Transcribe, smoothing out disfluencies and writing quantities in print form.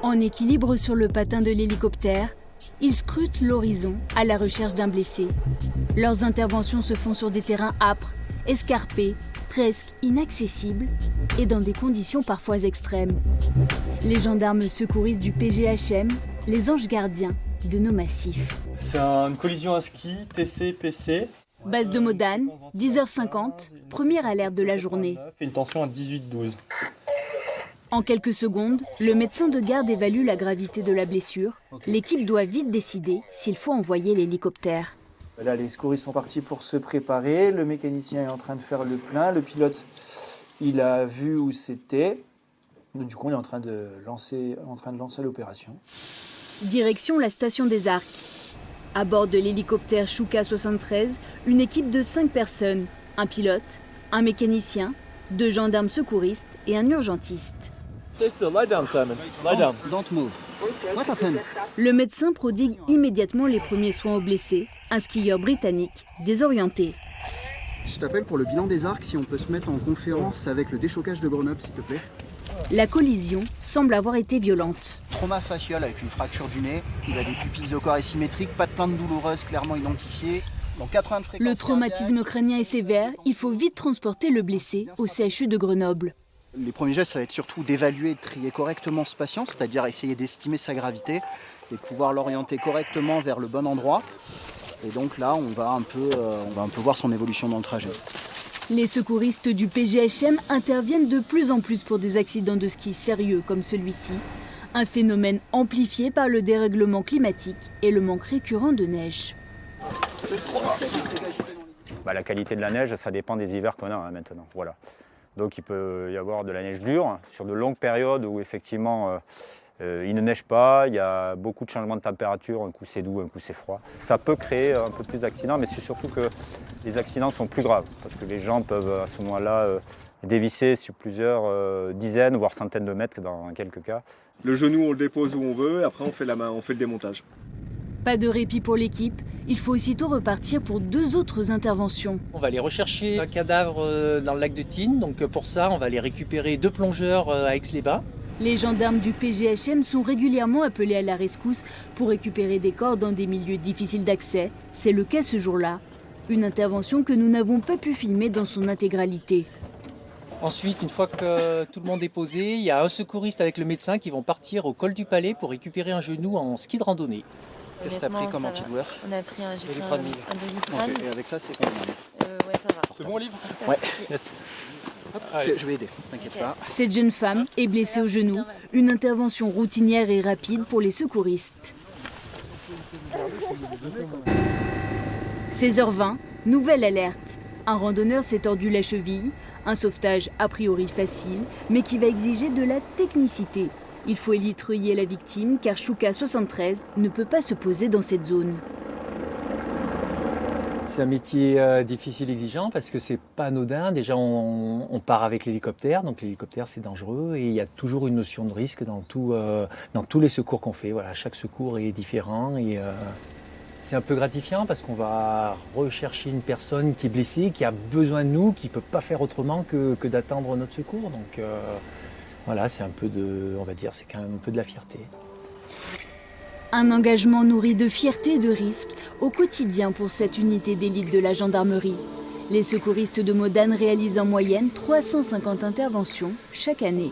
En équilibre sur le patin de l'hélicoptère, ils scrutent l'horizon à la recherche d'un blessé. Leurs interventions se font sur des terrains âpres, escarpés, presque inaccessibles et dans des conditions parfois extrêmes. Les gendarmes secouristes du PGHM, les anges gardiens de nos massifs. C'est une collision à ski, TC-PC. Base de Modane, 10h50, première alerte de la journée. Une tension à 18-12. En quelques secondes, le médecin de garde évalue la gravité de la blessure. L'équipe doit vite décider s'il faut envoyer l'hélicoptère. Là, les secouristes sont partis pour se préparer. Le mécanicien est en train de faire le plein. Le pilote, il a vu où c'était. Du coup, on est en train de lancer l'opération. Direction la station des Arcs. À bord de l'hélicoptère Chouka 73, une équipe de 5 personnes. Un pilote, un mécanicien, 2 gendarmes secouristes et un urgentiste. Lie down, Simon. Lie down. Don't move. What happened? Le médecin prodigue immédiatement les premiers soins aux blessés, un skieur britannique désorienté. Je t'appelle pour le bilan des arcs, si on peut se mettre en conférence avec le déchocage de Grenoble, s'il te plaît. La collision semble avoir été violente. Trauma facial avec une fracture du nez, il a des pupilles au corps asymétriques, pas de plainte douloureuse clairement identifiée. Donc 80 de fréquence. Le traumatisme crânien est sévère, il faut vite transporter le blessé au CHU de Grenoble. Les premiers gestes, ça va être surtout d'évaluer et de trier correctement ce patient, c'est-à-dire essayer d'estimer sa gravité et de pouvoir l'orienter correctement vers le bon endroit. Et donc là, on va un peu voir son évolution dans le trajet. Les secouristes du PGHM interviennent de plus en plus pour des accidents de ski sérieux comme celui-ci. Un phénomène amplifié par le dérèglement climatique et le manque récurrent de neige. La qualité de la neige, ça dépend des hivers qu'on a maintenant. Voilà. Donc il peut y avoir de la neige dure sur de longues périodes où effectivement il ne neige pas, il y a beaucoup de changements de température, un coup c'est doux, un coup c'est froid. Ça peut créer un peu plus d'accidents, mais c'est surtout que les accidents sont plus graves parce que les gens peuvent à ce moment-là dévisser sur plusieurs dizaines, voire centaines de mètres dans quelques cas. Le genou, on le dépose où on veut, et après on fait la main, on fait le démontage. Pas de répit pour l'équipe, il faut aussitôt repartir pour 2 autres interventions. On va aller rechercher un cadavre dans le lac de Tignes, donc pour ça on va aller récupérer 2 plongeurs à Aix-les-Bains. Les gendarmes du PGHM sont régulièrement appelés à la rescousse pour récupérer des corps dans des milieux difficiles d'accès. C'est le cas ce jour-là. Une intervention que nous n'avons pas pu filmer dans son intégralité. Ensuite, une fois que tout le monde est posé, il y a un secouriste avec le médecin qui vont partir au col du Palais pour récupérer un genou en ski de randonnée. Qu'est-ce que tu as pris comme antidouleur? On a pris un Doliprane. Doliprane. Et avec ça, c'est combien? Ouais, ça va. C'est bon, livre? Ouais. Yes. Hop, je vais aider, t'inquiète pas. Cette jeune femme est blessée au genou. Une intervention routinière et rapide pour les secouristes. 16h20, nouvelle alerte. Un randonneur s'est tordu la cheville. Un sauvetage a priori facile, mais qui va exiger de la technicité. Il faut élitreiller la victime car Chouka 73 ne peut pas se poser dans cette zone. C'est un métier difficile, exigeant parce que c'est pas anodin. Déjà, on part avec l'hélicoptère, donc l'hélicoptère c'est dangereux et il y a toujours une notion de risque dans tous les secours qu'on fait. Voilà, chaque secours est différent et c'est un peu gratifiant parce qu'on va rechercher une personne qui est blessée, qui a besoin de nous, qui peut pas faire autrement que d'attendre notre secours. Donc voilà, c'est un peu on va dire, c'est quand même un peu de la fierté. Un engagement nourri de fierté et de risque au quotidien pour cette unité d'élite de la gendarmerie. Les secouristes de Modane réalisent en moyenne 350 interventions chaque année.